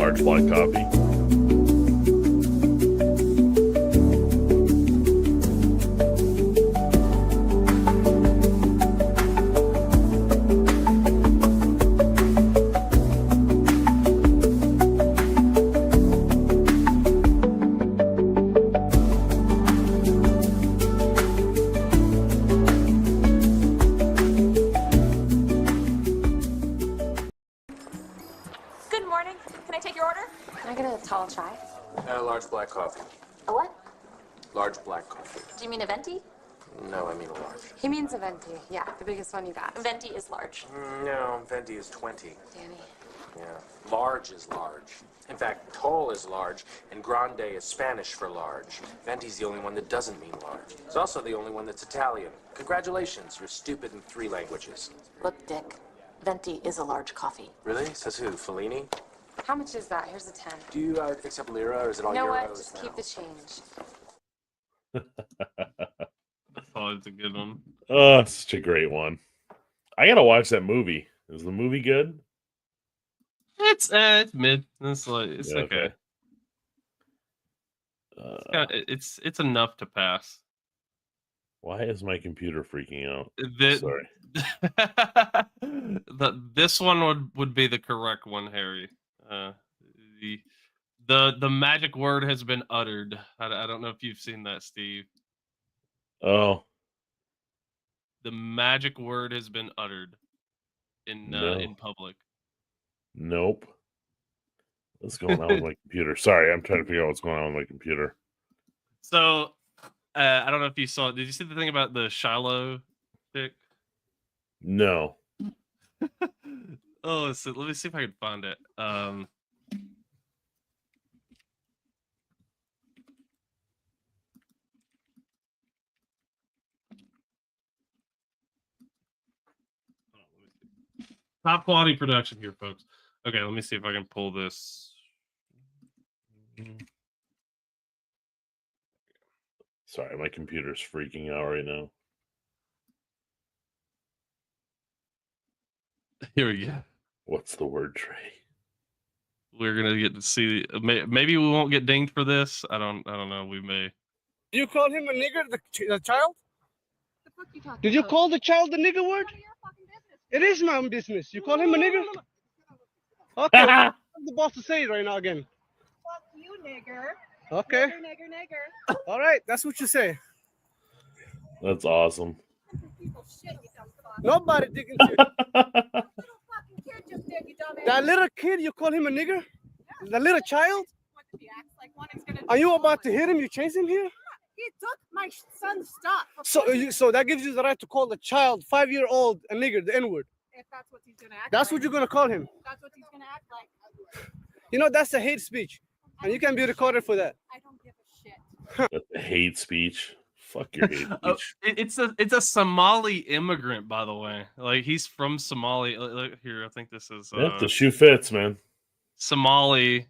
large black coffee. Good morning. Can I take your order? Can I get a tall chai? A large black coffee. A what? Large black coffee. Do you mean a venti? No, I mean a large. He means a venti. Yeah, the biggest one you got. Venti is large. No, venti is 20. Danny. Yeah. Large is large. In fact, tall is large, and grande is Spanish for large. Venti's the only one that doesn't mean large. It's also the only one that's Italian. Congratulations, you're stupid in 3 languages. Look, Dick. Venti is a large coffee. Really? Says who? Fellini? How much is that? Here's a 10. Do you accept lira, or is it all You know euros what? Just now? keep the change. Oh, it's a good one. Oh, such a great one. I gotta watch that movie. Is the movie good? It's mid. It's like it's Yeah, okay. It's enough to pass. Why is my computer freaking out? Sorry. This one would be the correct one, Harry. The magic word has been uttered. I don't know if you've seen that, Steve. Oh, The magic word has been uttered in public. nope. What's going on with my computer? Sorry, I'm trying to figure out what's going on with my computer. So I don't know if you saw. Did you see the thing about the Shiloh pick? No. Oh, so let me see if I can find it. Top quality production here, folks. Okay, let me see if I can pull this. Sorry, my computer's freaking out right now. Here we go. What's the word, Trey? We're gonna get to see. Maybe we won't get dinged for this. I don't know. We may. You call him a nigger, the child? The fuck you talking Did you about? call the child the nigger word? None of your fucking business. It is my own business. You call him a nigger? Okay, I'm the boss to say it right now again. Fuck you, nigger. Okay, Nigger. all right, that's what you say. That's awesome. People shit, you dumb fuck. Nobody digging shit. Little fucking kid just did, you dumbass. That little kid, you call him a nigger? The little child? What did he act like one is gonna Are you do about to one? hit him? You chase him here? He took my son's stuff. So that gives you the right to call the child, 5-year-old, a nigger, the N-word. If that's what he's gonna act That's like. what you're gonna call him. That's what he's gonna act like. You know, that's a hate speech. And you can be recorded for that. I don't give a shit. That's a hate speech. Fuck your hate Oh, speech. it's a Somali immigrant, by the way. Like he's from Somalia. Look here, I think this is Yeah, the shoe fits, man. Somali.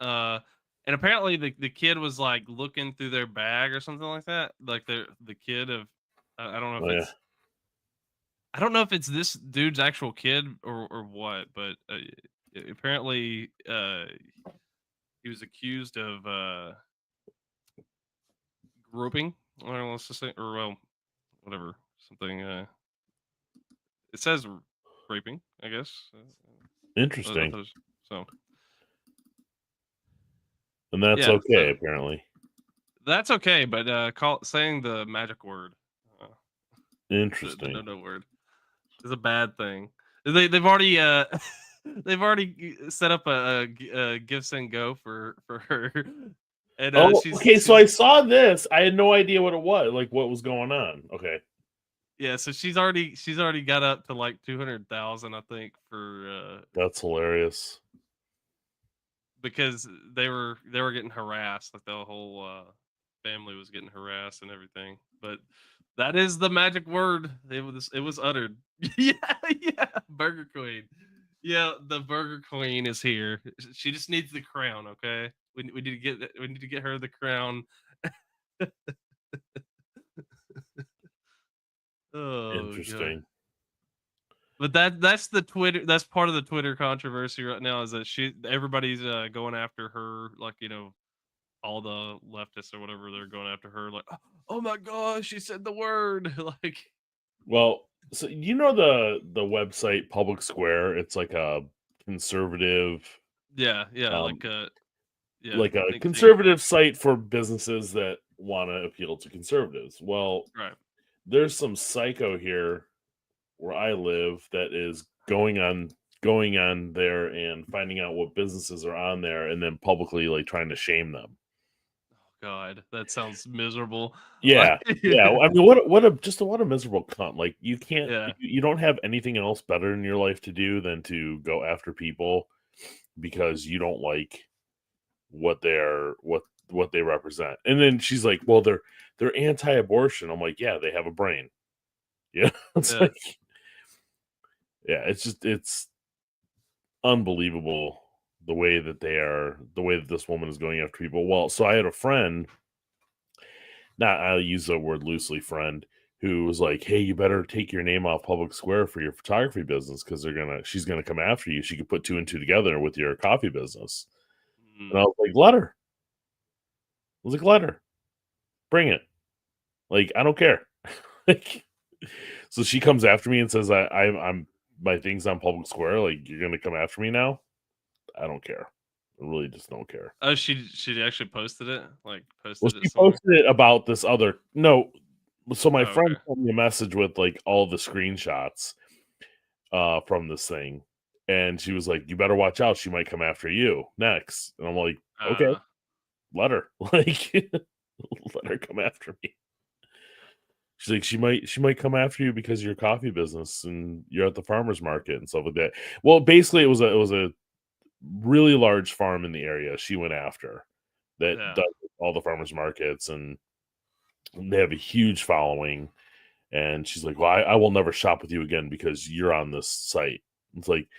And apparently the kid was like looking through their bag or something like that. Like the kid of I don't know if it's I don't know if it's this dude's actual kid or what, but apparently he was accused of groping, or let's just say, or well, whatever, something. It says raping, I guess. Interesting. So, And that's yeah, okay, apparently. that's okay, but saying the magic word, Interesting. the word, is a bad thing. They've already they've already set up a give send go for her. And okay, so I saw this. I had no idea what it was, like what was going on. Okay. Yeah, so she's already got up to like 200,000, I think, for That's hilarious. because they were getting harassed, like the whole family was getting harassed and everything. But that is the magic word. It was uttered. Yeah, Burger Queen. Yeah, the Burger Queen is here. She just needs the crown, okay? We need to get her the crown. Oh, Interesting. God. But that's the Twitter. That's part of the Twitter controversy right now. Is that everybody's going after her, like all the leftists or whatever, they're going after her, like, oh my gosh, she said the word, like. Well, so the website Public Square. It's like a conservative. Yeah, like a a conservative site for businesses that want to appeal to conservatives. Well, right. There's some psycho here where I live that is going on there and finding out what businesses are on there and then publicly like trying to shame them. God, that sounds miserable. Yeah. Yeah. I mean, what a miserable cunt. Like you can't, Yeah. you don't have anything else better in your life to do than to go after people because you don't like what they represent. And then she's like, well, they're anti-abortion. I'm like, yeah, they have a brain. Yeah. It's like, yeah, it's unbelievable the way that this woman is going after people. Well, so I had a friend, I'll use the word loosely, friend, who was like, hey, you better take your name off Public Square for your photography business because she's gonna come after you. She could put 2 and 2 together with your coffee business. And I was like, let her. Bring it. Like, I don't care. Like, so she comes after me and says, I'm my thing's on Public Square. Like, you're gonna come after me now? I don't care. I really just don't care. Oh, she actually posted it? Like, she posted it about this other... No. So my friend sent me a message with, like, all the screenshots from this thing. And she was like, you better watch out. She might come after you next. And I'm like, okay, let her. Like, let her come after me. She's like, she might come after you because of your coffee business and you're at the farmer's market and stuff like that. Well, basically, it was a really large farm in the area she went after that does all the farmers markets, and they have a huge following. And she's like, well, I will never shop with you again because you're on this site. It's like,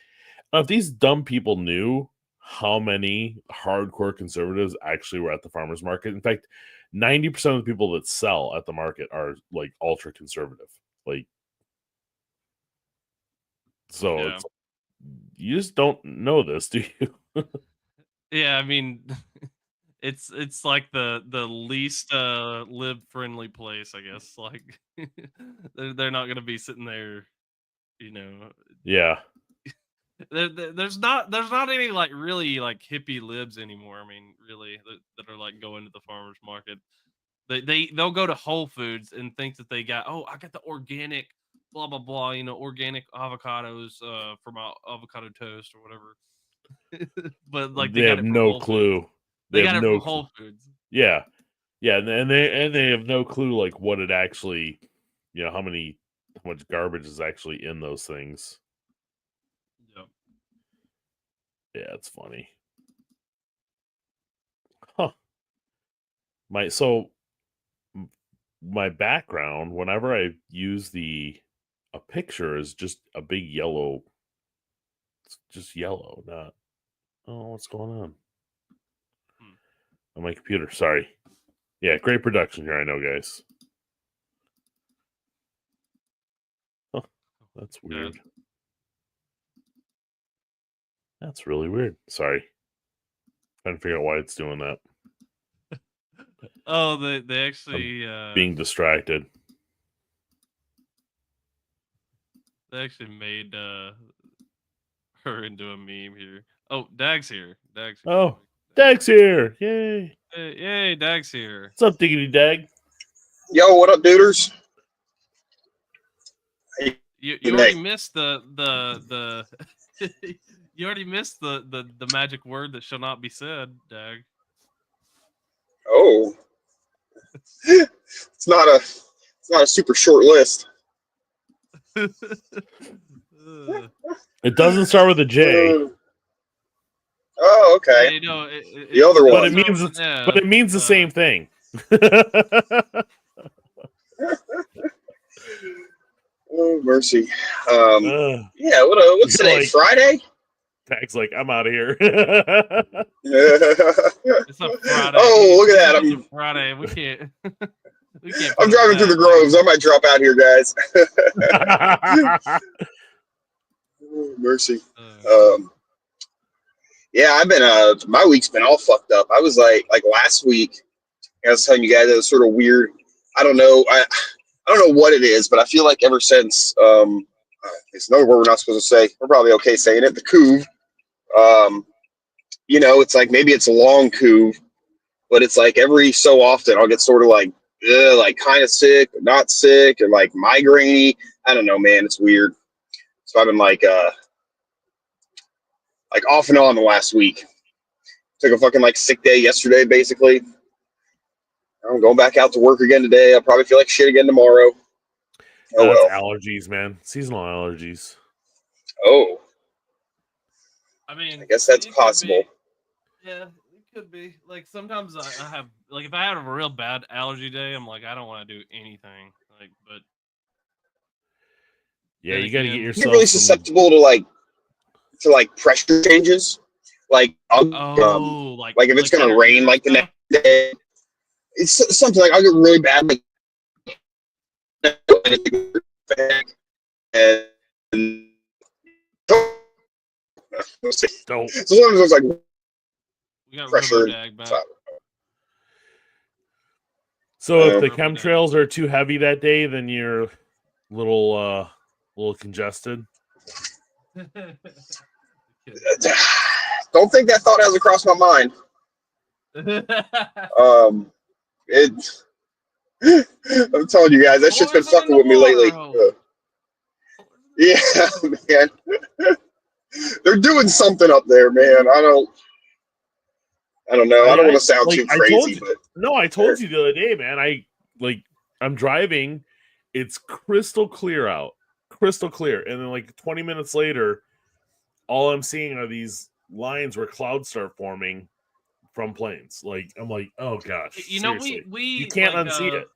if these dumb people knew how many hardcore conservatives actually were at the farmers market. In fact, 90% of the people that sell at the market are like ultra conservative. Like, so it's, you just don't know this, do you? Yeah, I mean, it's like the least lib friendly place, I guess. Like, they're not gonna be sitting there, Yeah. There's not any like really like hippie libs anymore. I mean, really, that are like going to the farmers market. They'll go to Whole Foods and think that I got the organic blah blah blah, organic avocados for my avocado toast or whatever. But like they have no clue. They got it from Whole Foods. Yeah, yeah, and they have no clue like what it actually, how much garbage is actually in those things. Yep. Yeah, it's funny. Huh. My background, whenever I use a picture, is just a big yellow. It's just yellow, not. Oh, what's going on? On my computer. Sorry. Yeah, great production here. I know, guys. Huh, that's weird. That's really weird. Sorry. Trying to figure out why it's doing that. Oh, they actually being distracted. They actually made her into a meme here. Oh, Dag's here. Oh, Dag's here! Yay! Yay, Dag's here. What's up, Diggity Dag? Yo, what up, duders? You already missed the you already missed the magic word that shall not be said, Dag. Oh, it's not a super short list. It doesn't start with a J. Oh, okay. Yeah, the other one, but it means the same thing. Oh, mercy. Yeah. What's today? Like, Friday. Dag's like, I'm out of here. It's a Friday. Oh, look at that! It's Friday. We can't. I'm driving through the groves. I might drop out here, guys. Oh, mercy. Yeah, I've been my week's been all fucked up. I was like last week, I was telling you guys it was sort of weird. I don't know. I don't know what it is, but I feel like ever since it's another word we're not supposed to say. We're probably okay saying it. The couve. You know, it's like maybe it's a long couve, but it's like every so often I'll get sort of like kind of sick, or not sick, or like migraine-y. I don't know, man. It's weird. So I've been like off and on the last week. Took a fucking like sick day yesterday, basically. I'm going back out to work again today. I'll probably feel like shit again tomorrow. Oh, That's well. allergies, man. Seasonal allergies. Oh, I mean, I guess that's it could possible. be. Yeah, it could be. Like sometimes I have like if I have a real bad allergy day, I'm like I don't want to do anything. Like, but Yeah, then you got to get again- You're yourself really some. susceptible to like pressure changes. Like, oh, like if it's like gonna your rain ear like the stuff? next day, it's something like I'll get really bad like and Don't. so sometimes it's like We got pressure. Robodag back. So if the Robodag. chemtrails are too heavy that day, then you're little congested. Don't think that thought hasn't crossed my mind. I'm telling you guys, that shit's been Poison in fucking the with me lately. water. Yeah, man. They're doing something up there, man. I don't know. I don't want to sound too I told crazy, you. but No, I told you the other day, man. I'm driving. It's crystal clear out, crystal clear, and then like 20 minutes later, all I'm seeing are these lines where clouds start forming from planes. Like I'm like, oh gosh, You know, seriously. we You can't like, unsee it.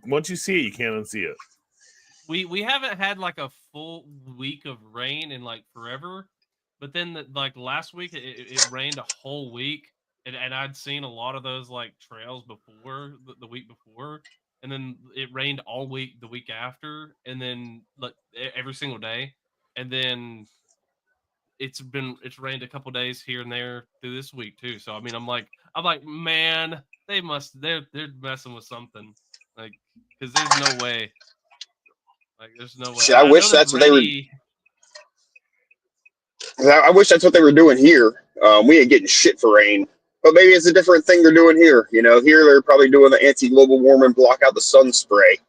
Once you see it, you can't unsee it. We haven't had like a full week of rain in like forever, but then like last week it rained a whole week, and I'd seen a lot of those like trails before the week before, and then it rained all week the week after, and then like every single day, and then it's rained a couple days here and there through this week too. So I mean, I'm like, man, they're messing with something, like, because there's no way. Like, there's no way. shit, I wish that's what they were. I wish that's what they were doing here. We ain't getting shit for rain, but maybe it's a different thing they're doing here. You know, here they're probably doing the anti-global warming, block out the sun spray.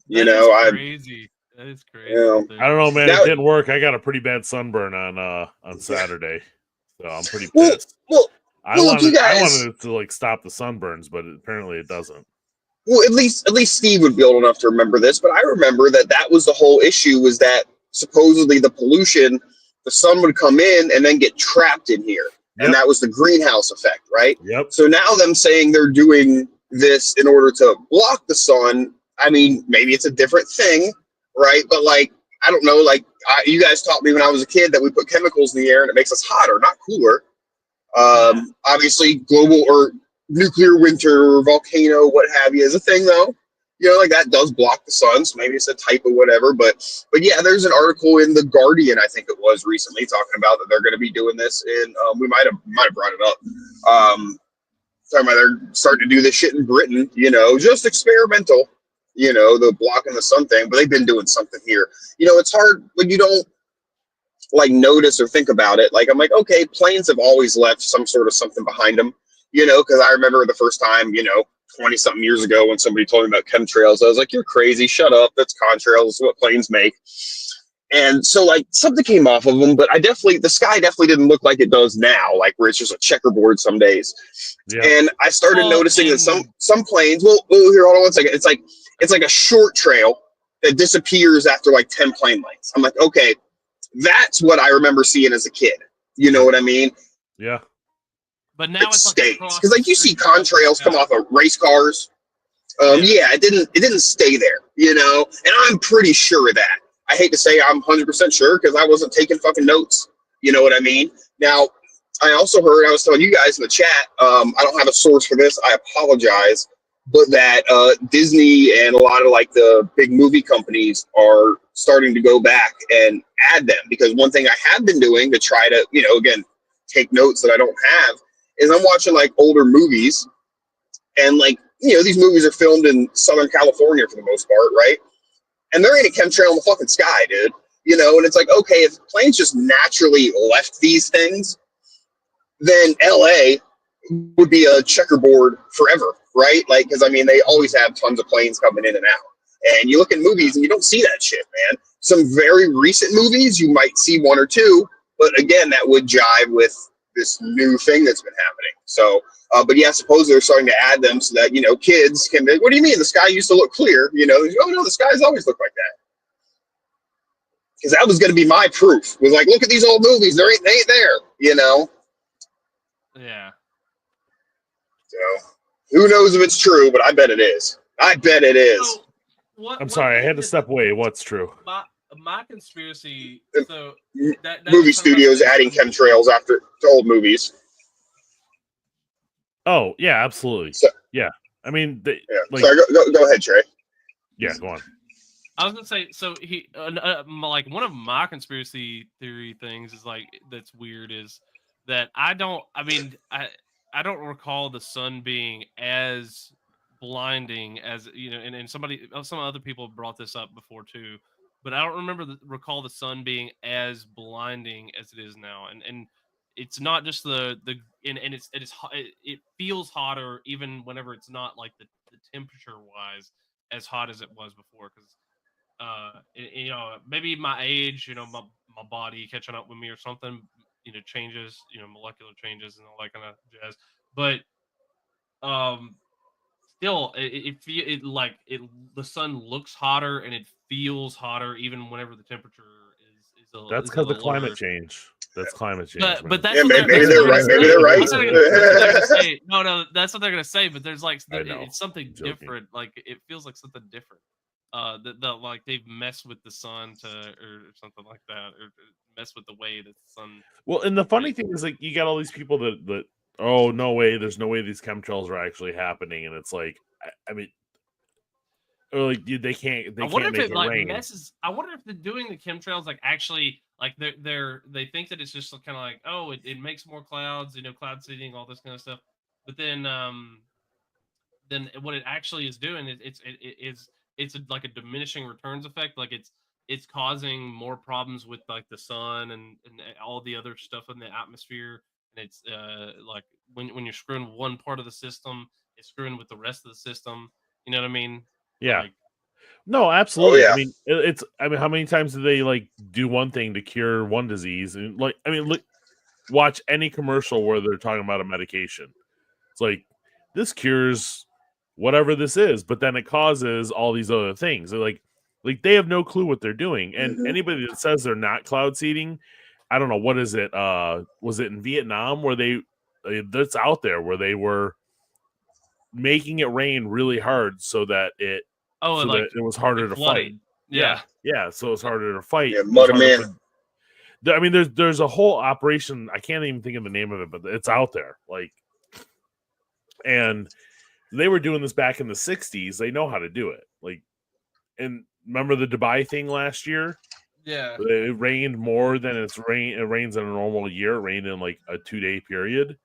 You know, crazy. That is crazy. I don't know, man. Now, it didn't work. I got a pretty bad sunburn on Saturday, so I'm pretty pissed. I wanted it to like stop the sunburns, but apparently it doesn't. Well, at least Steve would be old enough to remember this, but I remember that was the whole issue, was that supposedly the pollution, the sun would come in and then get trapped in here. Yep. And that was the greenhouse effect, right? Yep. So now them saying they're doing this in order to block the sun, I mean, maybe it's a different thing, right? But like, I don't know, like you guys taught me when I was a kid that we put chemicals in the air and it makes us hotter, not cooler. Obviously global or nuclear winter or volcano, what have you, is a thing though. You know, like that does block the sun, so maybe it's a type of whatever. But yeah, there's an article in The Guardian, I think it was recently, talking about that they're going to be doing this in. We might have brought it up. Talking about they're starting to do this shit in Britain. You know, just experimental. You know, the blocking the sun thing, but they've been doing something here. You know, it's hard when you don't like notice or think about it. Like I'm like, okay, planes have always left some sort of something behind them. You know, because I remember the first time, 20-something years ago when somebody told me about chemtrails, I was like, you're crazy, shut up, that's contrails, that's what planes make. And so, like, something came off of them, but the sky definitely didn't look like it does now, like where it's just a checkerboard some days. Yeah. And I started noticing that some planes, here, hold on one second, it's like a short trail that disappears after like 10 plane lengths. I'm like, okay, that's what I remember seeing as a kid. You know what I mean? Yeah. But now it's stays, because like you see contrails come off of race cars. Yeah, it didn't stay there, and I'm pretty sure of that. I hate to say I'm 100% sure because I wasn't taking fucking notes. You know what I mean? Now, I also heard, I was telling you guys in the chat, I don't have a source for this, I apologize, but that Disney and a lot of like the big movie companies are starting to go back and add them, because one thing I have been doing to try to, again, take notes that I don't have is I'm watching like older movies, and like, these movies are filmed in Southern California for the most part, right? And there ain't a chemtrail in the fucking sky, dude. And it's like, okay, if planes just naturally left these things, then LA would be a checkerboard forever, right? Like, because I mean, they always have tons of planes coming in and out. And you look at movies and you don't see that shit, man. Some very recent movies, you might see one or two, but again, that would jive with this new thing that's been happening. So, but yeah, suppose they're starting to add them so that, kids can be, what do you mean? The sky used to look clear, oh no, the skies always look like that. Because that was going to be my proof. Was like, look at these old movies, they ain't there, Yeah. So, who knows if it's true, but I bet it is. I bet it is. So, I'm sorry, I had to step away. What's true? My conspiracy. So that movie studios adding chemtrails to old movies. Oh yeah, absolutely. So, yeah, I mean, Like, sorry, go ahead, Trey. Yeah, go on. I was gonna say, so he like one of my conspiracy theory things is like that's weird is that I don't don't recall the sun being as blinding as and some other people have brought this up before too, but I don't recall the sun being as blinding as it is now, and it's not just it feels hotter even whenever it's not like the temperature wise as hot as it was before, because maybe my age, my body catching up with me or something, changes, molecular changes and all that kind of jazz. But still, the sun looks hotter and it feels hotter even whenever the temperature is that's because of climate change. That's climate change. But that's maybe they're right. Maybe they're right. That's what they're gonna say. No, that's what they're gonna say. But there's like it's something different. Like it feels like something different. That like they've messed with the sun or something like that, or messed with the way that the sun. Well, and the funny thing is, like, you got all these people that oh no way, there's no way these chemtrails are actually happening, and it's like, I mean, or like they can't make it rain. Messes. I wonder if they're doing the chemtrails like actually like they think that it's just kind of like, oh, it makes more clouds, cloud seeding, all this kind of stuff. But then what it actually is doing is it's like a diminishing returns effect. Like it's causing more problems with like the sun and all the other stuff in the atmosphere. And it's like when you're screwing one part of the system, it's screwing with the rest of the system. You know what I mean? Yeah. Like, no, absolutely. Oh, yeah. I mean, I mean, how many times do they like do one thing to cure one disease? And like, I mean, look, watch any commercial where they're talking about a medication. It's like, this cures whatever this is, but then it causes all these other things. They're like they have no clue what they're doing. And anybody that says they're not cloud seeding, I don't know, what is it? Was it in Vietnam where that's out there where they were making it rain really hard so that it was harder to fight. Yeah. So it's harder to fight. Yeah, mud man. I mean, there's a whole operation. I can't even think of the name of it, but it's out there. Like, and they were doing this back in the 60s. They know how to do it. Like, and remember the Dubai thing last year? Yeah. It rained more than it rains in a normal year. It rained in like a 2-day period.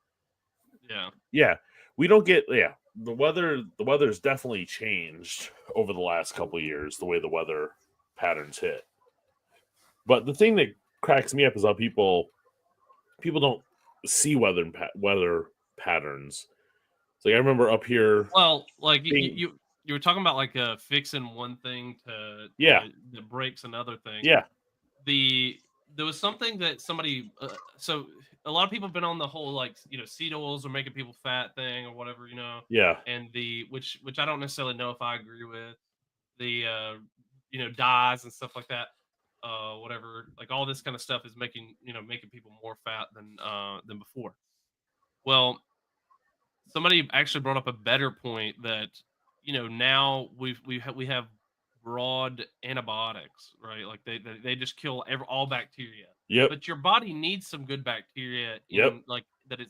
Yeah. Yeah. We don't get the weather's definitely changed over the last couple of years, the way the weather patterns hit. But the thing that cracks me up is how people don't see weather patterns. It's like I remember up here. Well, like you were talking about like fixing one thing that breaks another thing. Yeah. There was something that somebody so a lot of people have been on the whole like seed oils are making people fat thing or whatever, Yeah. And which I don't necessarily know if I agree with the dyes and stuff like that. Whatever, like all this kind of stuff is making people more fat than before. Well, somebody actually brought up a better point that now we have broad antibiotics, right? Like they just kill all bacteria. Yep. But your body needs some good bacteria, Yep. like that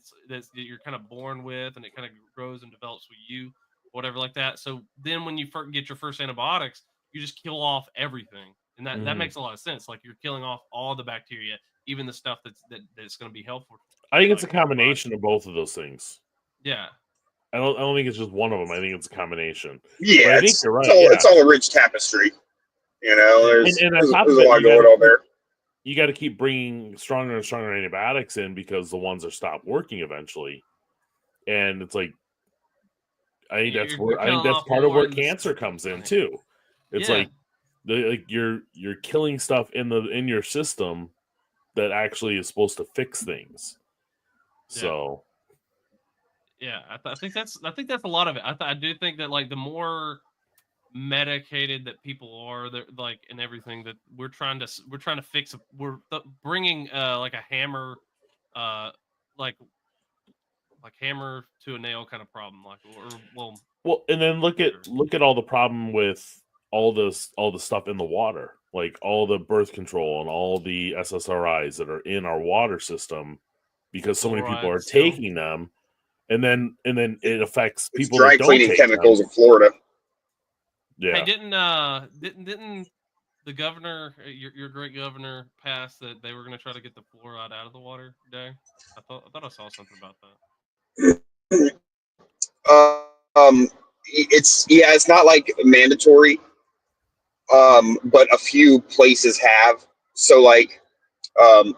you're kind of born with, and it kind of grows and develops with you. whatever like that. So then when you get your first antibiotics, you just kill off everything, and that makes a lot of sense. Like you're killing off all the bacteria, even the stuff that's going to be helpful. I think it's a combination of both of those things. Yeah. I don't think it's just one of them. I think it's a combination. Yeah, I think you're right. It's all a rich tapestry. You know, there's a lot going on there. You got to keep bringing stronger and stronger antibiotics in because the ones that stop working eventually. And it's like, I think that's part of where cancer comes in too. It's like you're killing stuff in your system that actually is supposed to fix things. So. Yeah, I think that's a lot of it. I do think that like the more medicated that people are, like and everything that we're trying to fix. We're bringing like a hammer, like hammer to a nail kind of problem. Like well, and then look at all the problem with all the stuff in the water, like all the birth control and all the SSRIs that are in our water system, because so many people are taking them. And then it affects people. Dry cleaning chemicals in Florida. Yeah. Hey, didn't the governor, your great governor, pass that they were going to try to get the fluoride out of the water today? I thought I saw something about that. It's not like mandatory, but a few places have. So like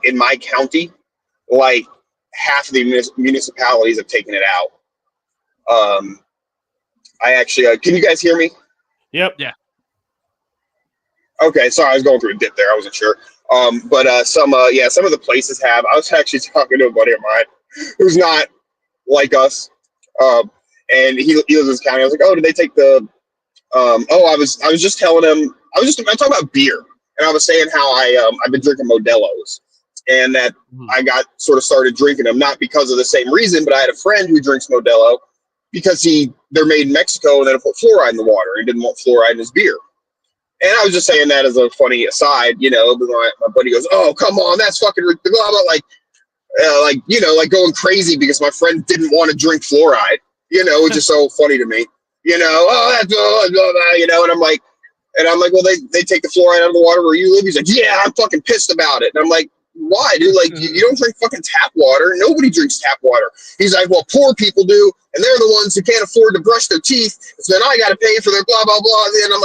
in my county, like half of the municipalities have taken it out. I actually, can you guys hear me? Yep. Yeah. Okay, sorry, I was going through a dip there. I wasn't sure. But some of the places have. I was actually talking to a buddy of mine who's not like us, and he lives in this county. I was like, oh, did they take the? I was just telling him. I talking about beer, and I was saying how I've been drinking Modelo's. And that I got sort of started drinking them, not because of the same reason, but I had a friend who drinks Modelo because they're made in Mexico and then put fluoride in the water. He didn't want fluoride in his beer. And I was just saying that as a funny aside, you know, but my buddy goes, oh, come on, that's fucking ridiculous. Like going crazy because my friend didn't want to drink fluoride, you know, which is so funny to me, you know, that's, you know, and I'm like, well, they take the fluoride out of the water where you live. He's like, yeah, I'm fucking pissed about it. And I'm like, why, dude? Like, you don't drink fucking tap water. Nobody drinks tap water. He's like, well, poor people do, and they're the ones who can't afford to brush their teeth. So then I got to pay for their blah blah blah. And I'm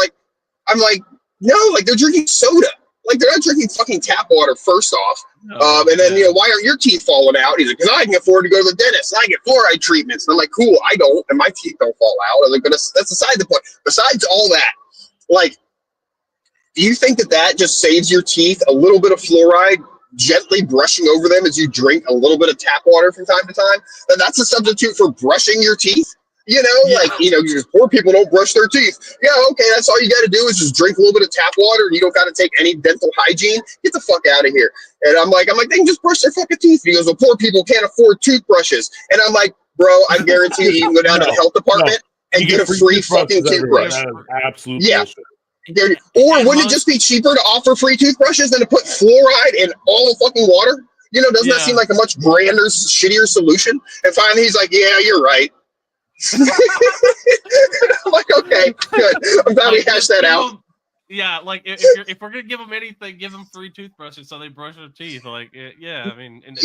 like, no, like they're drinking soda. Like they're not drinking fucking tap water. First off, and then you know, why aren't your teeth falling out? He's like, because I can afford to go to the dentist. And I get fluoride treatments. And I'm like, cool, I don't, and my teeth don't fall out. I'm like, but that's aside the point. Besides all that, like, do you think that just saves your teeth a little bit of fluoride? Gently brushing over them as you drink a little bit of tap water from time to time, and that's a substitute for brushing your teeth. You know, like, you know, because poor people don't brush their teeth. Yeah, okay, that's all you got to do is just drink a little bit of tap water, and you don't got to take any dental hygiene. Get the fuck out of here. And I'm like, they can just brush their fucking teeth. He goes, well, poor people can't afford toothbrushes. And I'm like, bro, I guarantee you can go down to the health department and get a free fucking toothbrush. Absolutely. Yeah. Bullshit. Or wouldn't it just be cheaper to offer free toothbrushes than to put fluoride in all the fucking water? You know, doesn't that seem like a much grander, shittier solution? And finally, he's like, yeah, you're right. I'm like, okay, good. I'm glad we hashed that out. Yeah, like if we're gonna give them anything, give them free toothbrushes so they brush their teeth. Like, yeah, I mean, like,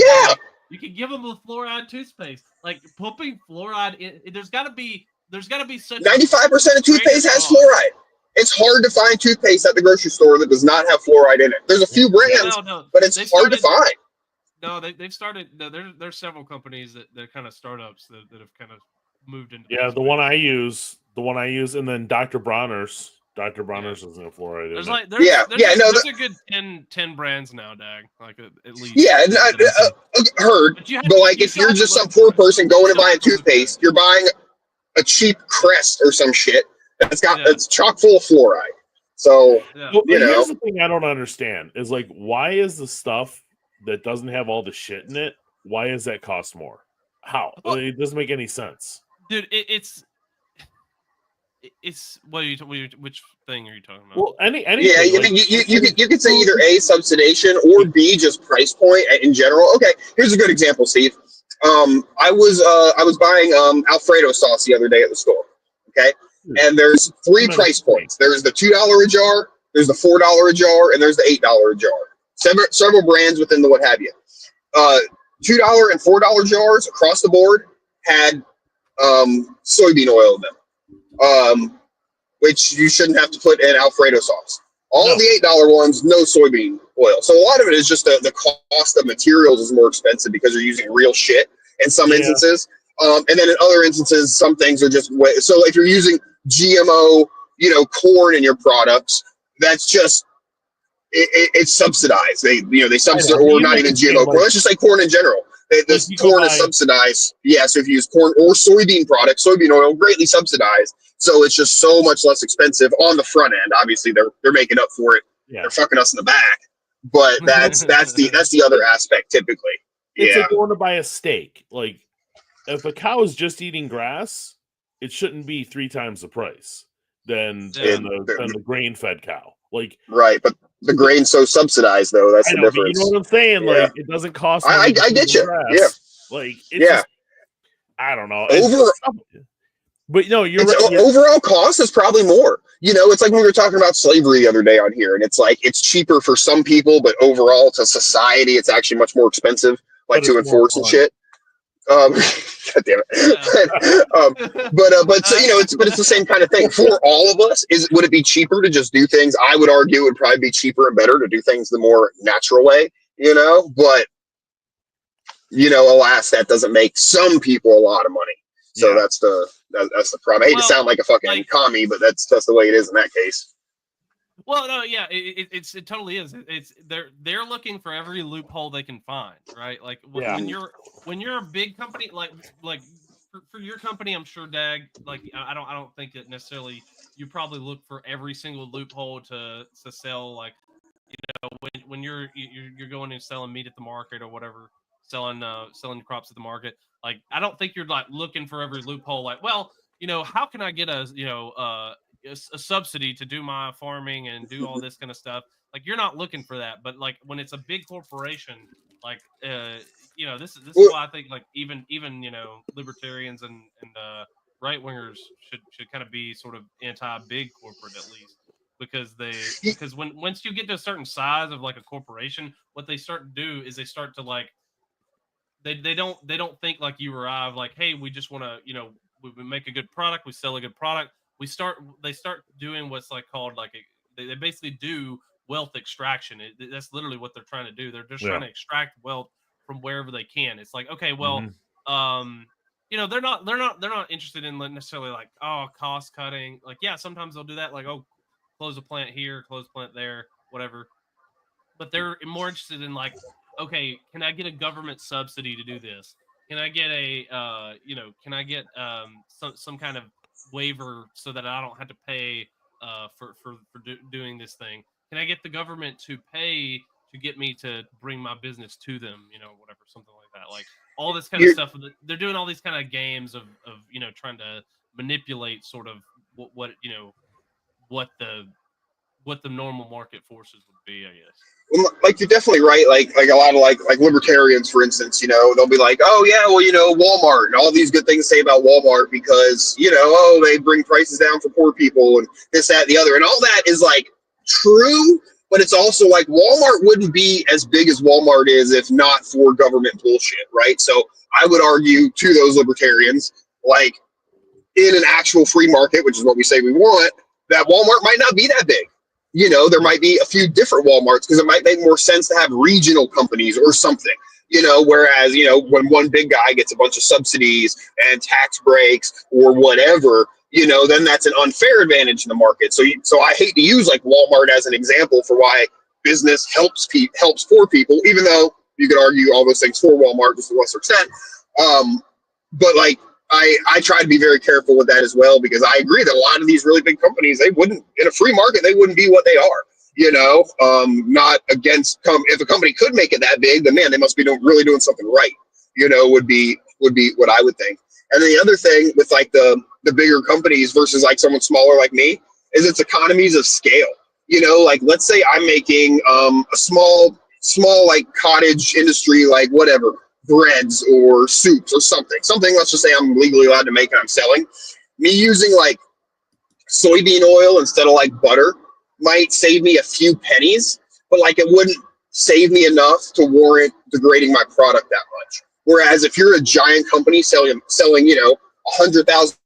you can give them a fluoride toothpaste. Like pumping fluoride in, there's got to be such 95% of toothpaste has fluoride. It's hard to find toothpaste at the grocery store that does not have fluoride in it. There's a few brands, but it's hard to find. No, they've started. No, there's several companies that they're kind of startups that have kind of moved into. Yeah, the one I use, and then Dr. Bronner's. Dr. Bronner's is in fluoride. There's a good 10 brands now, Dag. Like at least. Yeah, heard. But like, if you're just some poor person going and buying toothpaste, you're buying a cheap Crest or some shit. It's chock full of fluoride. So, you know. Here's the thing I don't understand is like, why is the stuff that doesn't have all the shit in it, why does that cost more? How? Well, it doesn't make any sense. Dude, it's which thing are you talking about? Well, any yeah, you could say either A, subsidization, or B, just price point in general. Okay, here's a good example, Steve. I was buying Alfredo sauce the other day at the store. Okay, and there's three price points. There's the $2 a jar, there's the $4 a jar, and there's the $8 a jar. Several brands within the what have you. $2 and $4 jars across the board had soybean oil in them, which you shouldn't have to put in Alfredo sauce. All the $8 ones, no soybean oil. So a lot of it is just the cost of materials is more expensive because you're using real shit in some instances. And then in other instances, some things are just so if you're using GMO, corn in your products, that's just it's subsidized. They subsidize, or not even GMO corn. Let's just say corn in general. This corn is subsidized. Yeah, so if you use corn or soybean products, soybean oil greatly subsidized. So it's just so much less expensive on the front end. Obviously, they're making up for it. Yeah. They're fucking us in the back. But that's the other aspect typically. It's like going to buy a steak. Like if a cow is just eating grass, it shouldn't be 3 times the price than the grain-fed cow. Like right, but the grain's so subsidized though. That's the difference. You know what I'm saying? Yeah. Like it doesn't cost. I get you. Grass. Yeah. Like it's just, I don't know. But no, you're right. Overall cost is probably more. It's like when we were talking about slavery the other day on here, and it's like it's cheaper for some people, but overall to society, it's actually much more expensive, like to enforce and shit. God damn it. But so, it's the same kind of thing for all of us. Would it be cheaper to just do things? I would argue it would probably be cheaper and better to do things the more natural way, but alas, that doesn't make some people a lot of money. So that's the problem. I hate to sound like a fucking commie, but that's the way it is in that case. Well, no, yeah, it totally is. It's they're looking for every loophole they can find, right? Like when you're a big company, like for your company, I'm sure, Dag, like I don't think that necessarily you probably look for every single loophole to sell, like when you're going and selling meat at the market or whatever, selling crops at the market. Like I don't think you're like looking for every loophole. Like, well, how can I get a subsidy to do my farming and do all this kind of stuff? Like you're not looking for that. But like when it's a big corporation, like this is why I think like even libertarians and right wingers should kind of be sort of anti-big corporate at least. Because once you get to a certain size of like a corporation, what they start to do is they start to like they don't think like you or I, like, hey, we just want to we make a good product, we sell a good product. They start doing what's like called like they basically do wealth extraction. That's literally what they're trying to do. They're just trying to extract wealth from wherever they can. It's like, okay, well, they're not interested in necessarily like, cost cutting. Like, yeah, sometimes they'll do that, like, close a plant here, close a plant there, whatever. But they're more interested in like, okay, can I get a government subsidy to do this? Can I get some kind of waiver so that I don't have to pay for doing this thing? Can I get the government to pay to get me to bring my business to them? Whatever, something like that. Like all this kind of stuff. They're doing all these kind of games of trying to manipulate sort of what the normal market forces would be, I guess. Well, like you're definitely right. Like a lot of like libertarians, for instance, they'll be like, oh yeah, well, Walmart and all these good things to say about Walmart because, they bring prices down for poor people and this, that, and the other. And all that is like true, but it's also like Walmart wouldn't be as big as Walmart is if not for government bullshit, right? So I would argue to those libertarians, like in an actual free market, which is what we say we want, that Walmart might not be that big. There might be a few different Walmarts because it might make more sense to have regional companies or something, whereas, when one big guy gets a bunch of subsidies and tax breaks or whatever, then that's an unfair advantage in the market. So I hate to use like Walmart as an example for why business helps poor people, even though you could argue all those things for Walmart just to a lesser extent. But like, I try to be very careful with that as well, because I agree that a lot of these really big companies, they wouldn't, in a free market, they wouldn't be what they are, not against, if a company could make it that big, then man, they must be really doing something right, would be what I would think. And then the other thing with like the bigger companies versus like someone smaller like me is it's economies of scale, like let's say I'm making a small like cottage industry, like whatever, breads or soups or something, let's just say I'm legally allowed to make and I'm selling. Me using like soybean oil instead of like butter might save me a few pennies, but like it wouldn't save me enough to warrant degrading my product that much. Whereas if you're a giant company selling 100,000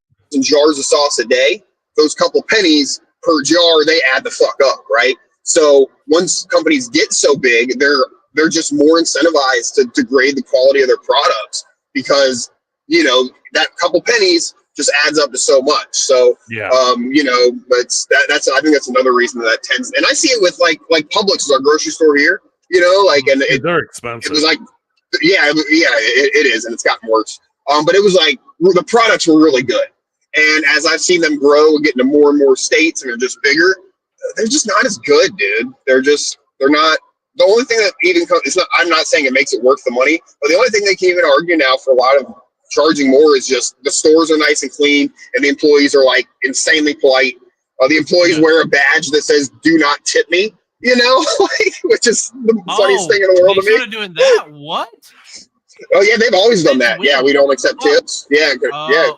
jars of sauce a day, those couple pennies per jar, they add the fuck up, right? So once companies get so big, they're just more incentivized to degrade the quality of their products because that couple pennies just adds up to so much. So but that's I think that's another reason that tends, and I see it with like Publix is our grocery store here, and they're expensive. It was like it is, and it's gotten worse. But it was like the products were really good, and as I've seen them grow and get into more and more states and they're just bigger, they're just not as good, dude. They're not. The only thing that even it's not. I'm not saying it makes it worth the money, but the only thing they can even argue now for a lot of charging more is just the stores are nice and clean and the employees are like insanely polite. The employees wear a badge that says "Do not tip me," which is the funniest thing in the world to me. They started doing that? What? Oh yeah, they've always done that. Yeah, we don't accept tips. Yeah,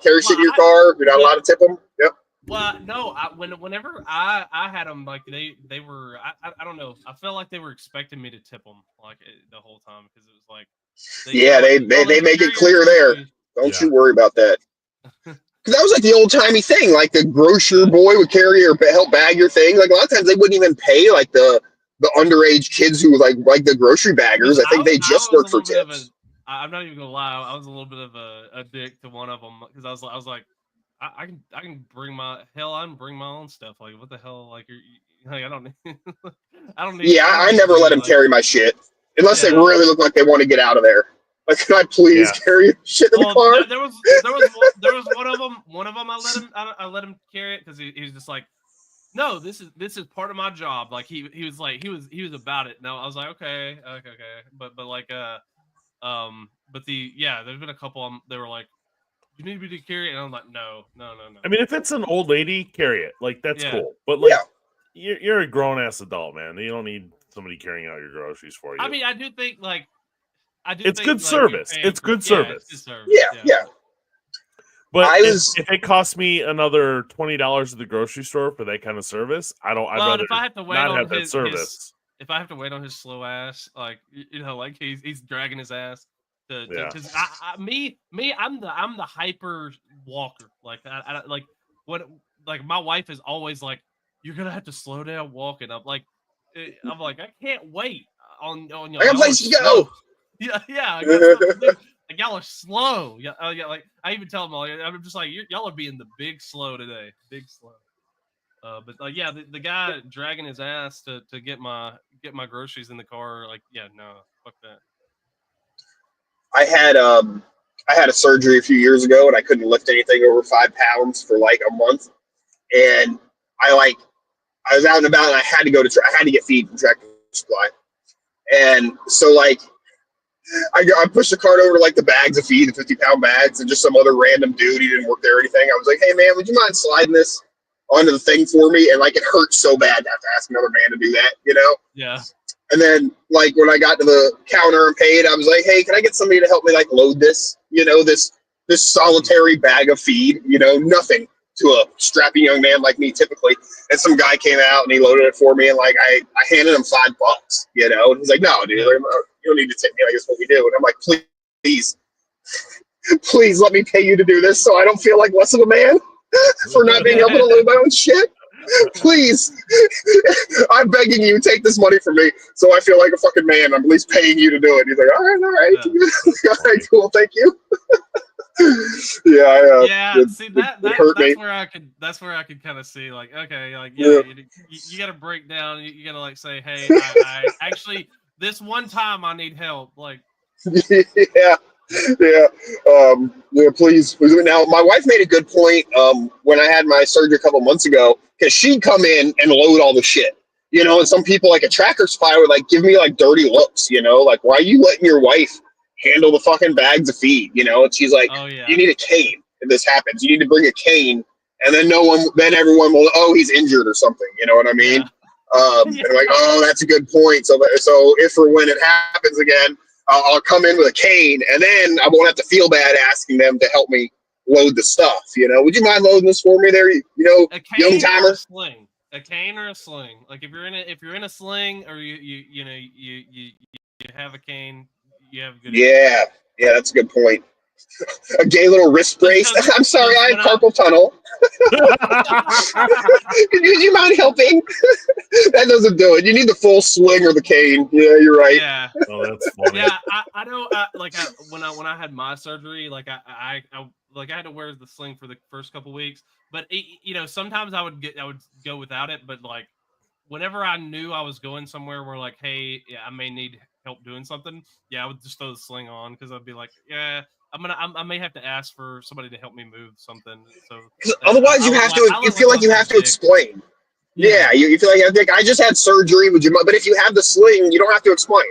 carry shit in your car. You're not allowed to tip them. Yep. Well, no. Whenever I had them, like they were. I don't know. I felt like they were expecting me to tip them like the whole time because it was like. They make it clear there. Don't you worry about that. Because that was like the old timey thing. Like the grocer boy would carry or help bag your thing. Like a lot of times they wouldn't even pay like the underage kids who like the grocery baggers. I think they just work for tips. I'm not even gonna lie. I was a little bit of a dick to one of them because I was like, I can bring my own stuff. Like what the hell? Like I don't need. I never let them carry my shit unless they really look like they want to get out of there. Like, can I please carry your shit in the car? There was one of them. I let him carry it because he was just like, no, this is part of my job. Like he was about it. No, I was like, okay. But like but there's been a couple of them, they were like, you need me to carry it, and I'm like, no. I mean, if it's an old lady, carry it. Like that's cool. But like you're a grown ass adult, man. You don't need somebody carrying out your groceries for you. I mean, I do think it's good service. It's good service. Yeah. But if it costs me another $20 at the grocery store for that kind of service, I'd rather if I have to wait not on have that service. If I have to wait on his slow ass, like like he's dragging his ass because I'm the hyper walker. Like I like what like my wife is always like, you're gonna have to slow down walking. I'm like I can't wait on y'all. I got places to go. Yeah. Like y'all are slow. Yeah, like I even tell them all. I'm just like y'all are being the big slow today, big slow. But like the guy dragging his ass to get my groceries in the car. Like no, fuck that. I had a surgery a few years ago and I couldn't lift anything over 5 pounds for like a month, and I was out and about and I had to go to I had to get feed from Tractor Supply, and so like. I pushed the cart over to like the bags of feed, the 50-pound bags, and just some other random dude. He didn't work there or anything. I was like, hey man, would you mind sliding this onto the thing for me? And like it hurt so bad to have to ask another man to do that, Yeah. And then like when I got to the counter and paid, I was like, hey, can I get somebody to help me like load this? This solitary bag of feed, nothing to a strappy young man like me typically. And some guy came out and he loaded it for me, and like I handed him $5, and he's like, no, dude, you don't need to tip me. Like, it's what we do. And I'm like, please let me pay you to do this so I don't feel like less of a man for not being able to load my own shit. Please, I'm begging you, take this money from me so I feel like a fucking man. I'm at least paying you to do it. He's like, all right. All right, cool, thank you. See that's where I could kind of see like, okay, like you got to break down. You got to like say, hey, I actually this one time I need help. Like, please. Now my wife made a good point when I had my surgery a couple months ago, because she'd come in and load all the shit. And some people like a Tractor Supply would like give me like dirty looks. Like, why are you letting your wife handle the fucking bags of feed? And she's like, you need a cane if this happens. You need to bring a cane, and then everyone will, he's injured or something. You know what I mean? And I'm like, that's a good point. So if or when it happens again, I'll come in with a cane, and then I won't have to feel bad asking them to help me load the stuff. You know, would you mind loading this for me there? You know, A young cane or timer. a sling. A cane or a sling. Like if you're in a sling or you have a cane, you have a good. Yeah, yeah, that's a good point. A gay little wrist brace. I'm sorry, I have carpal tunnel. Would you mind helping? That doesn't do it. You need the full swing or the cane. Yeah, you're right. Yeah. Oh, that's funny. Yeah, I know. When I had my surgery, like I had to wear the sling for the first couple weeks, but sometimes I would go without it, but like whenever I knew I was going somewhere where like, hey, yeah, I may need help doing something, yeah, I would just throw the sling on because I'd be like, yeah, I may have to ask for somebody to help me move something. So otherwise, you feel like you have to explain. Yeah, you feel like you have to. I just had surgery. Would you mind? But if you have the sling, you don't have to explain.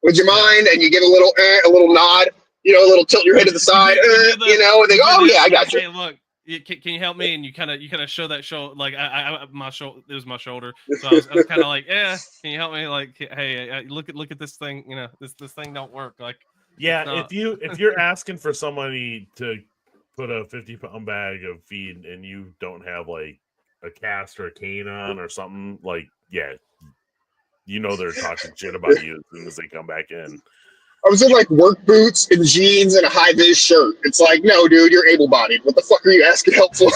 Would you mind? And you give a little nod, a little tilt your head to the side, and they go, oh yeah, I got you. Hey, look, can you help me? And you kind of show that shoulder, like my shoulder. It was my shoulder, so I was kind of like, yeah, can you help me? Like, hey, look at this thing. This thing don't work. Like, yeah, if you're asking for somebody to put a 50-pound bag of feed and you don't have like a cast or a cane on or something, like, yeah, they're talking shit about you as soon as they come back in. I was in like work boots and jeans and a high vis shirt. It's like, no, dude, you're able bodied. What the fuck are you asking help for?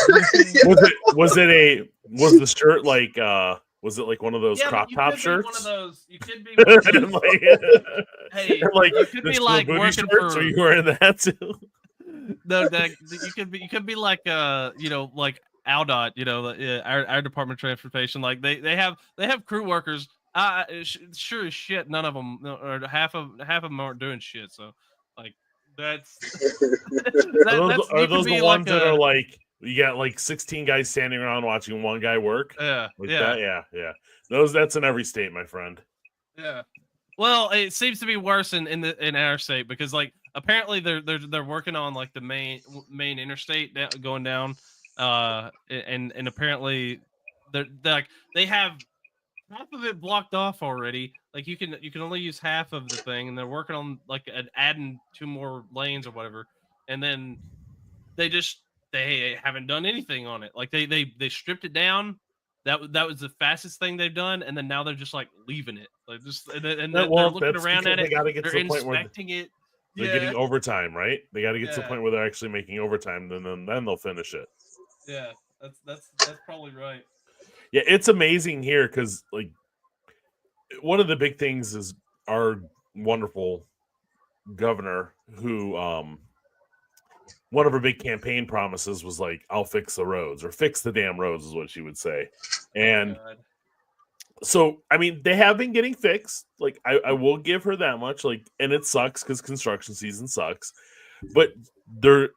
Was the shirt like was it like one of those crop top shirts? One of those. You could be. Hey, you could be like working for. So you wearing that too? No, you could be like like ALDOT, our Department of Transportation. Like they have crew workers. Sure as shit, none of them or half of them aren't doing shit. So, like, that's. Are those the ones that are like you got like 16 guys standing around watching one guy work? Yeah, that? Yeah. That's in every state, my friend. Yeah. Well, it seems to be worse in our state because like apparently they're working on like the main interstate going down, and apparently they're like they have half of it blocked off already. Like you can only use half of the thing, and they're working on like adding 2 more lanes or whatever, and then they haven't done anything on it. Like they stripped it down. That was the fastest thing they've done, and then now they're just like leaving it, like just they're looking around at it. They got to get to the point where they're getting overtime, right? They got to get to the point where they're actually making overtime, then they'll finish it. Yeah, that's probably right. Yeah, it's amazing here because like one of the big things is our wonderful governor who one of her big campaign promises was like, I'll fix the roads or fix the damn roads is what she would say. And so, I mean, they have been getting fixed. Like I will give her that much. Like, and it sucks because construction season sucks, but there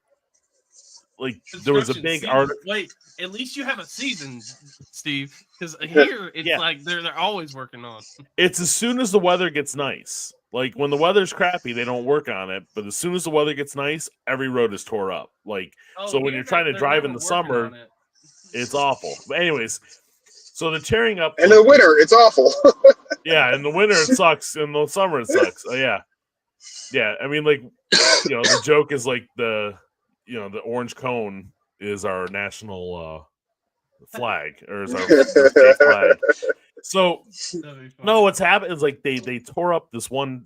was a big article. Wait, at least you have a season, Steve, because here it's like they're always working on. It's as soon as the weather gets nice. Like when the weather's crappy, they don't work on it. But as soon as the weather gets nice, every road is tore up. Like so, when you're trying to drive in the summer, it's awful. But anyways, so they're tearing up. In the winter, it's awful. Yeah, in the winter it sucks. In the summer it sucks. Yeah. I mean, like the joke is like the orange cone is our national flag or is our state flag. So no, what's happened is like they tore up this one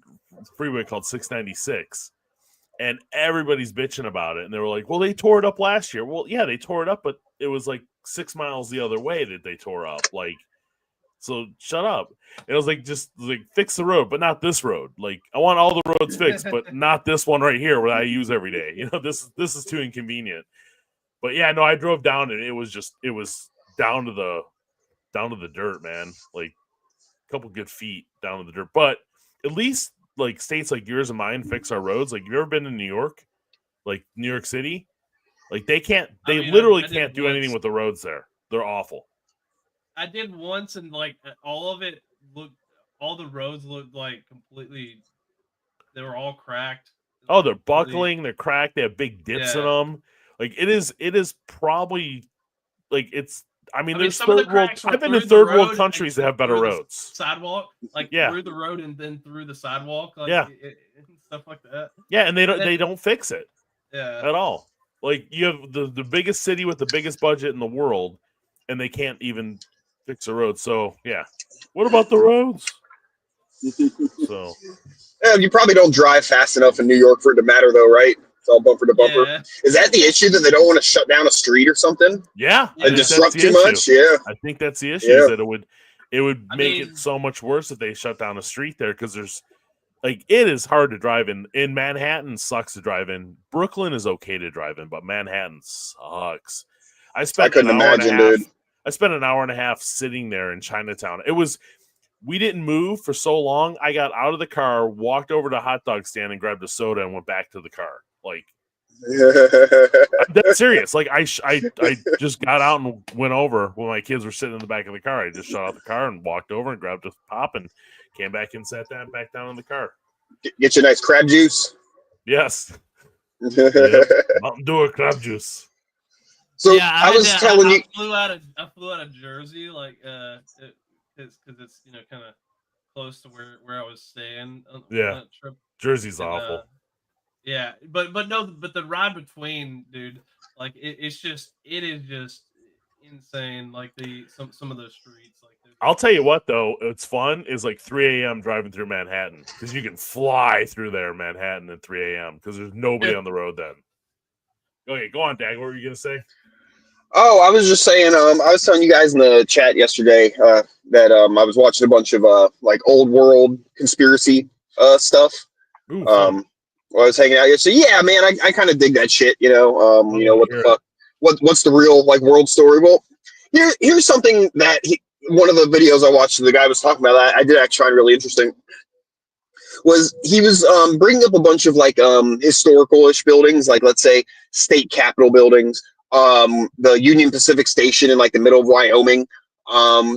freeway called 696, and everybody's bitching about it. And they were like, "Well, they tore it up last year." Well, yeah, they tore it up, but it was like 6 miles the other way that they tore up. Like, so shut up. And it was like just like fix the road, but not this road. Like I want all the roads fixed, but not this one right here where I use every day. This is too inconvenient. But yeah, no, I drove down and it was down to the dirt, man. Like a couple good feet down to the dirt. But at least like states like yours and mine fix our roads. Like, you ever been to New York? Like New York City? Like they literally can't do anything with the roads there. They're awful. I did once, and like all the roads looked like completely. They were all cracked. Oh, they're buckling. They're cracked. They have big dips in them. Like it is probably like it's. I mean there's third world. I've been in third world countries that have better roads. Sidewalk, like through the road and then through the sidewalk, like, and stuff like that. Yeah, and they don't fix it. Yeah, at all. Like you have the biggest city with the biggest budget in the world, and they can't even fix a road. So yeah, what about the roads? So Yeah, you probably don't drive fast enough in New York for it to matter, though, right? It's all bumper to bumper. Yeah. Is that the issue that they don't want to shut down a street or something yeah, I and think disrupt that's the too issue. much? Yeah. I think that's the issue. Yeah. Is that it would I make mean- it so much worse if they shut down a street there because there's like it is hard to drive in Manhattan. Sucks to drive in. Brooklyn is okay to drive in, but Manhattan sucks. I couldn't imagine, dude. I spent an hour and a half sitting there in Chinatown. We didn't move for so long. I got out of the car, walked over to a hot dog stand, and grabbed a soda and went back to the car. Like, that's serious. Like, I just got out and went over when my kids were sitting in the back of the car. I just shut out the car and walked over and grabbed a pop and came back and sat back down in the car. Get you a nice crab juice. Yes. Yep. Mountain Dew or crab juice. So Yeah, I was telling you. I flew out of Jersey, like, because it's kind of close to where I was staying. On that trip. Jersey's And, awful. Yeah, but the ride between, dude, like it is just insane. Like some of those streets, like I'll tell you what though, it's fun is like 3 a.m. driving through Manhattan because you can fly through there, Manhattan at 3 a.m. because there's nobody on the road then. Okay, go on, Dag. What were you gonna say? Oh, I was just saying. I was telling you guys in the chat yesterday that I was watching a bunch of like old world conspiracy stuff. Ooh, While I was hanging out yesterday. Yeah, man, I kind of dig that shit. You know, what the fuck? What's the real like world story? Well, here's something that one of the videos I watched. The guy was talking about that. I did actually find really interesting. He was bringing up a bunch of like historical-ish buildings, like let's say state capitol buildings. The Union Pacific Station in like the middle of Wyoming.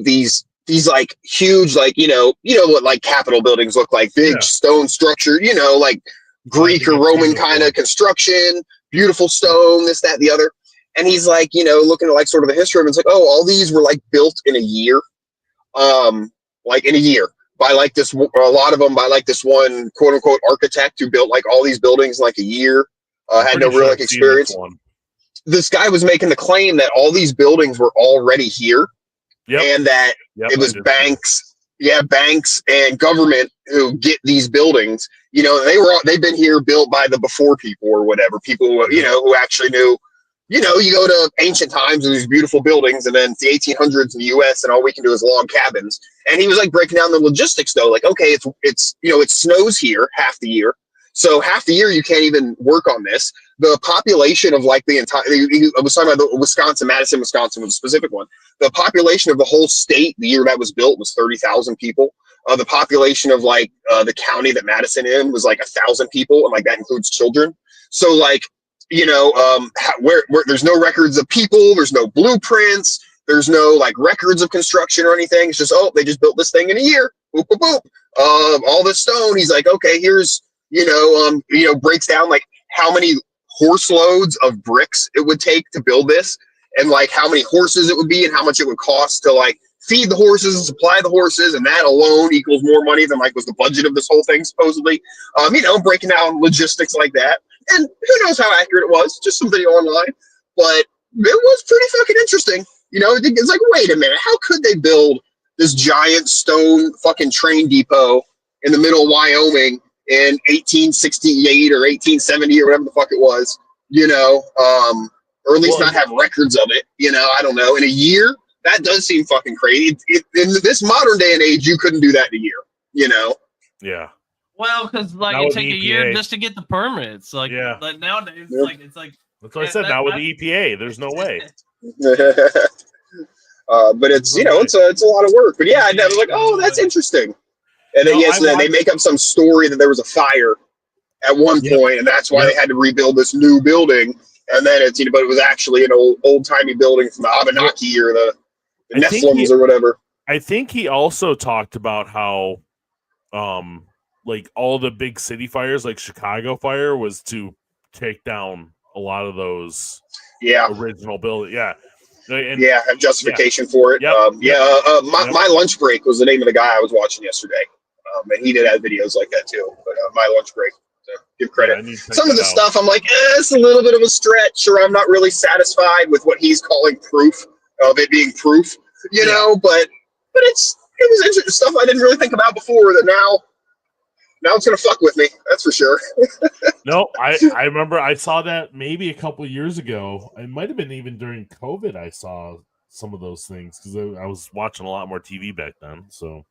These like huge, like, you know what like Capitol buildings look like, big stone structure, like Greek or Roman kind of construction, beautiful stone, this, that, the other. And he's like, looking at like sort of the history of it, it's like, oh, all these were like built in a year. Like in a year by like this, a lot of them by like this one quote unquote architect who built like all these buildings in like a year, had no real like experience. This guy was making the claim that all these buildings were already here, and that it was banks and government who get these buildings. They've been here built by the before people or whatever, people who, who actually knew. You go to ancient times and these beautiful buildings, and then it's the 1800s in the U.S. and all we can do is log cabins. And he was like breaking down the logistics though, like, okay, it's it snows here half the year. So half the year you can't even work on this. The population of like the entire, I was talking about Madison, Wisconsin was a specific one. The population of the whole state the year that was built was 30,000 people. The population of like the county that Madison in was like 1,000 people, and like that includes children. So like, where there's no records of people, there's no blueprints, there's no like records of construction or anything. It's just, they just built this thing in a year. Boop, boop, boop. All this stone. He's like, okay, here's, breaks down like how many horse loads of bricks it would take to build this, and like how many horses it would be and how much it would cost to like feed the horses and supply the horses, and that alone equals more money than like was the budget of this whole thing supposedly. Breaking down logistics like that. And who knows how accurate it was, just some video online, but it was pretty fucking interesting. It's like, wait a minute, how could they build this giant stone fucking train depot in the middle of Wyoming in 1868 or 1870 or whatever the fuck it was, or at least not have records of it, I don't know, in a year? That does seem fucking crazy. In this modern day and age, you couldn't do that in a year, Yeah. Well, because like it take a year just to get the permits. Like, like nowadays, it's like that's what I said. Now with the EPA, there's no way. But it's it's a lot of work. But yeah, I was like, oh, that's interesting. And then then they make up some story that there was a fire at one point, and that's why they had to rebuild this new building. And then it's but it was actually an old timey building from the Abenaki or the Nephilims or whatever. I think he also talked about how like all the big city fires, like Chicago fire, was to take down a lot of those original buildings. And, have justification for it. My lunch break was the name of the guy I was watching yesterday, and he did have videos like that too. But my lunch break. So give credit. Yeah, I need to check Some of that the out. stuff I'm like, it's a little bit of a stretch, or I'm not really satisfied with what he's calling proof of it being proof, you know. But it was interesting stuff I didn't really think about before. That now it's gonna fuck with me. That's for sure. No, I remember I saw that maybe a couple years ago. It might have been even during COVID. I saw some of those things because I was watching a lot more TV back then. So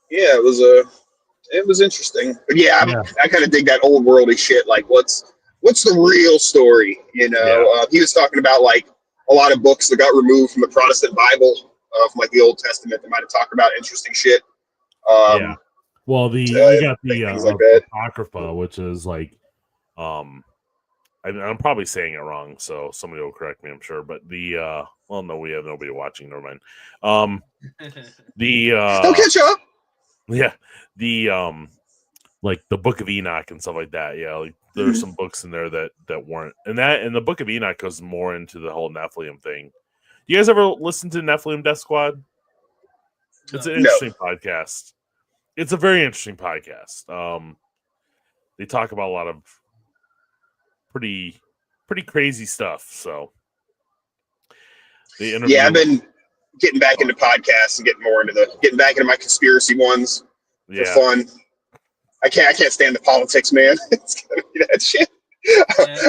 Yeah, it was interesting. But yeah, I kind of dig that old worldy shit. Like, what's the real story? You know, he was talking about like a lot of books that got removed from the Protestant Bible, from like the Old Testament. That might have talked about interesting shit. Well, you got the things like that. Apocrypha, which is like, I'm probably saying it wrong, so somebody will correct me, I'm sure. But the well, no, we have nobody watching. Never mind. They'll catch up. Yeah, the like the Book of Enoch and stuff like that. Yeah, like there's some books in there that weren't, and the Book of Enoch goes more into the whole Nephilim thing. You guys ever listen to Nephilim Death Squad? It's an interesting podcast. It's a very interesting podcast. They talk about a lot of pretty crazy stuff. So they interview. Yeah, I've been getting back into podcasts and getting back into my conspiracy ones for fun. I can't stand the politics, man. It's gonna be that shit. Yeah.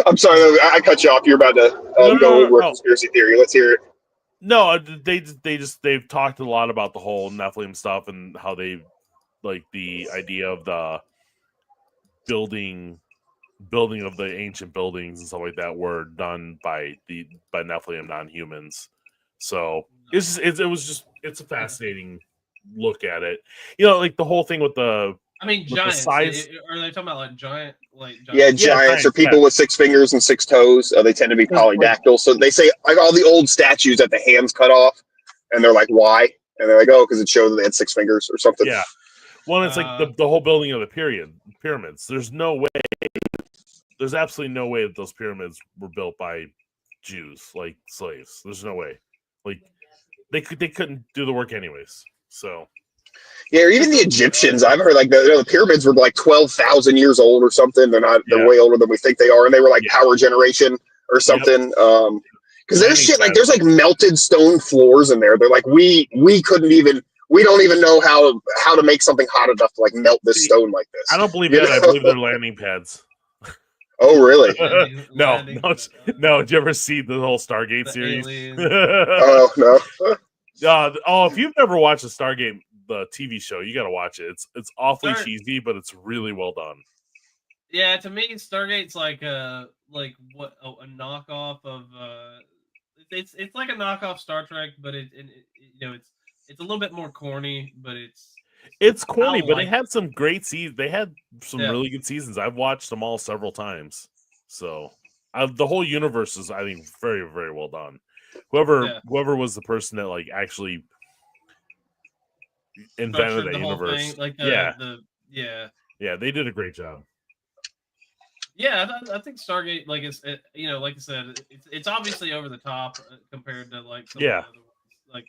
I'm sorry, I cut you off. You're about to go over a conspiracy theory. Let's hear it. No, they've talked a lot about the whole Nephilim stuff and how they like the idea of the building of the ancient buildings and stuff like that were done by Nephilim non-humans. So it's a fascinating look at it. You know, like the whole thing with the giants. Size. Are they talking about like giant? Yeah, giants or people with 6 fingers and 6 toes. They tend to be polydactyl. So they say like all the old statues that the hands cut off, and they're like, why? And they're like, oh, because it showed that they had 6 fingers or something. Yeah. Well, it's like the whole building of the pyramids. There's absolutely no way that those pyramids were built by Jews, like slaves. There's no way. Like they couldn't do the work anyways. So yeah, or even the Egyptians. I've heard like the pyramids were like 12,000 years old or something. They're way older than we think they are, and they were like power generation or something. Because there's shit like there's like melted stone floors in there. They're like we don't even know how to make something hot enough to like melt this stone like this. I don't believe that. I believe they're landing pads. Oh really? No. Did you ever see the whole Stargate series? Oh no. If you've never watched the Stargate the TV show, you got to watch it. It's awfully cheesy, but it's really well done. Yeah, to me, Stargate's like a knockoff of. It's like a knockoff Star Trek, but it's a little bit more corny, but it's corny, but it had some great seasons. They had some really good seasons. I've watched them all several times. So the whole universe is, I think, very, very well done. Whoever was the person that like actually invented the universe, they did a great job. Yeah, I think Stargate, like like I said, it's obviously over the top compared to like some of the other ones, like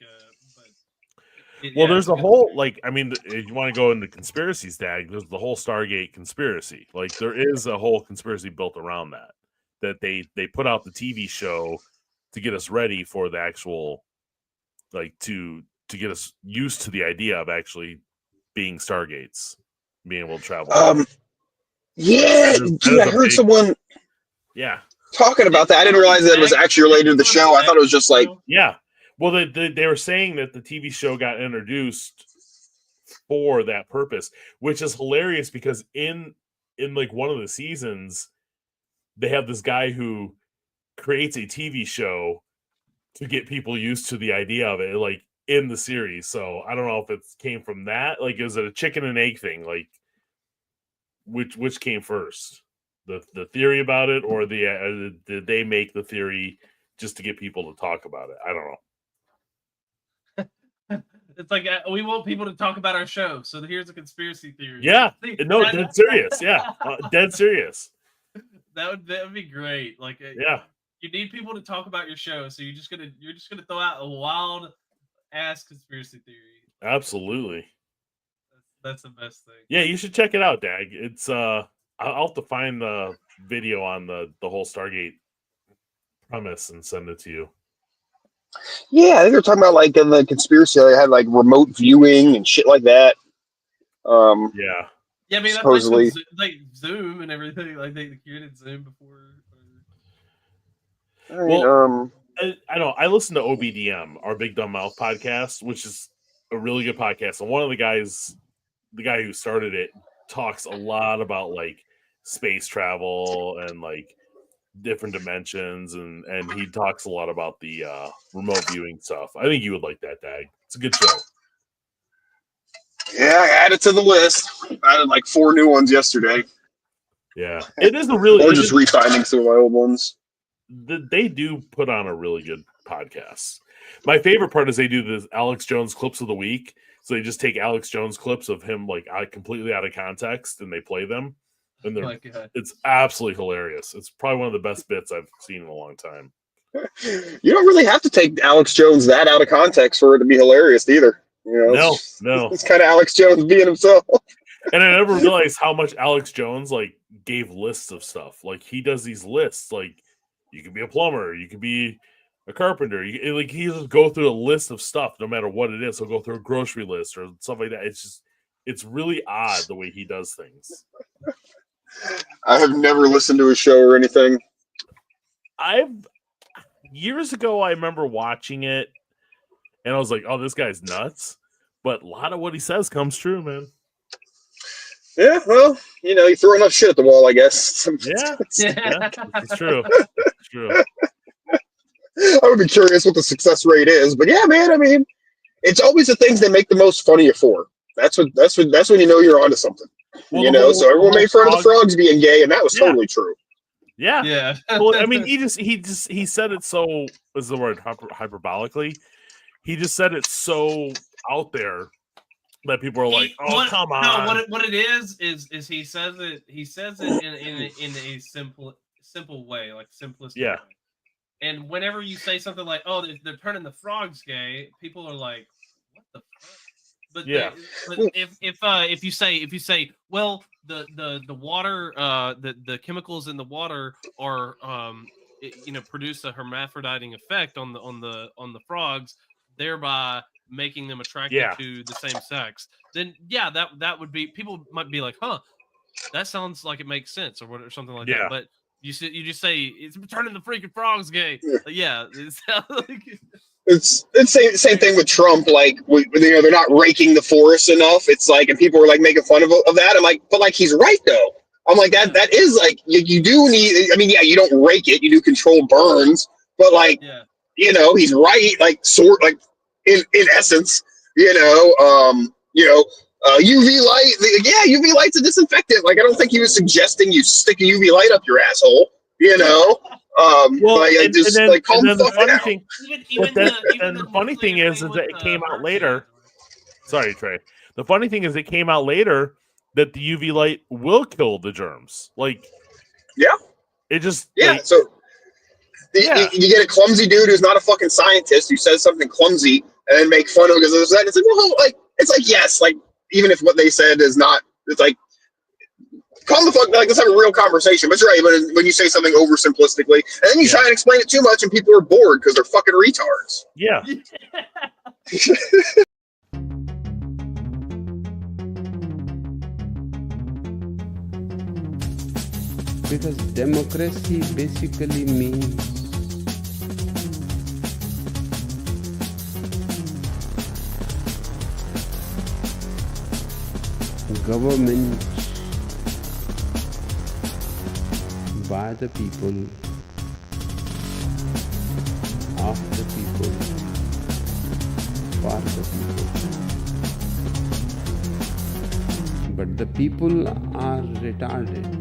there's a whole if you want to go into conspiracies, there's the whole Stargate conspiracy. Like there is a whole conspiracy built around that they put out the TV show to get us ready for the actual to get us used to the idea of actually being Stargates, being able to travel. Yeah, dude, I heard someone talking about that. I didn't realize that it was actually related to the show. I thought it was just like well, they were saying that the TV show got introduced for that purpose, which is hilarious because in like one of the seasons, they have this guy who creates a TV show to get people used to the idea of it, like in the series. So I don't know if it came from that. Like, is it a chicken and egg thing? Like, which came first, the theory about it, or did they make the theory just to get people to talk about it? I don't know. It's like we want people to talk about our show, so here's a conspiracy theory. Yeah, no, dead serious. Yeah, dead serious. That would be great. Like, you need people to talk about your show, so you're just gonna throw out a wild ass conspiracy theory. Absolutely. That's the best thing. Yeah, you should check it out, Dag. It's I'll have to find the video on the whole Stargate premise and send it to you. Yeah, I think they're talking about like in the conspiracy they had like remote viewing and shit like that. Yeah. Yeah, I mean, supposedly, that's like Zoom and everything. Like they created Zoom before. I mean, Well, I know. I listen to OBDM, our Big Dumb Mouth podcast, which is a really good podcast. And one of the guys, the guy who started it, talks a lot about like space travel and like different dimensions, and he talks a lot about the remote viewing stuff. I think you would like that, Dag. It's a good show. yeah, I added to the list. I added like 4 new ones yesterday. Yeah, it is a really. Or just refinding some of my old ones. They do put on a really good podcast. My favorite part is they do the Alex Jones clips of the week. So they just take Alex Jones clips of him like completely out of context and they play them. And it's absolutely hilarious. It's probably one of the best bits I've seen in a long time. You don't really have to take Alex Jones that out of context for it to be hilarious either. You know, no. It's kind of Alex Jones being himself. And I never realized how much Alex Jones like gave lists of stuff. Like he does these lists. Like you could be a plumber, you could be a carpenter. He just go through a list of stuff, no matter what it is. He'll go through a grocery list or stuff like that. It's really odd the way he does things. I have never listened to a show or anything. Years ago, I remember watching it, and I was like, "Oh, this guy's nuts." But a lot of what he says comes true, man. Yeah, well, you throw enough shit at the wall, I guess. Yeah, it's true. It's true. I would be curious what the success rate is, but yeah, man. I mean, it's always the things they make the most fun of you for. That's when you know you're onto something. Well, so everyone made fun of the frogs being gay, and that was totally true. Yeah, yeah. Well, I mean, he said it so. Is the word hyperbolically? He just said it so out there that people are like, "Oh, come on!" No, what it is he says it in a simple way, like simplistic. Yeah. Way. And whenever you say something like, "Oh, they're turning the frogs gay," people are like, "What the fuck?" But yeah. If you say, well, the water, the chemicals in the water are produce a hermaphroditing effect on the frogs, thereby making them attracted to the same sex, then that would be, people might be like, huh, that sounds like it makes sense or something like that. But you just say it's turning the freaking frogs gay. Yeah, it sounds like it's same thing with Trump. Like they're not raking the forest enough. It's like, and people were like making fun of that. I'm like, but like he's right though. I'm like that is like you do need. I mean, yeah, you don't rake it. You do control burns, but like he's right. Like in essence, UV light. UV light's a disinfectant. Like I don't think he was suggesting you stick a UV light up your asshole. The funny thing is that it came out later. Sorry, Trey. The funny thing is it came out later that the UV light will kill the germs. Like, it just So you get a clumsy dude who's not a fucking scientist who says something clumsy and then make fun of it because of that. It's like, well, it's like yes, like even if what they said is not, it's like, calm the fuck, like let's have a real conversation. But you're right, but when you say something oversimplistically, and then you try and explain it too much, and people are bored because they're fucking retards. Yeah. Because democracy basically means government by the people, of the people, for the people. But the people are retarded.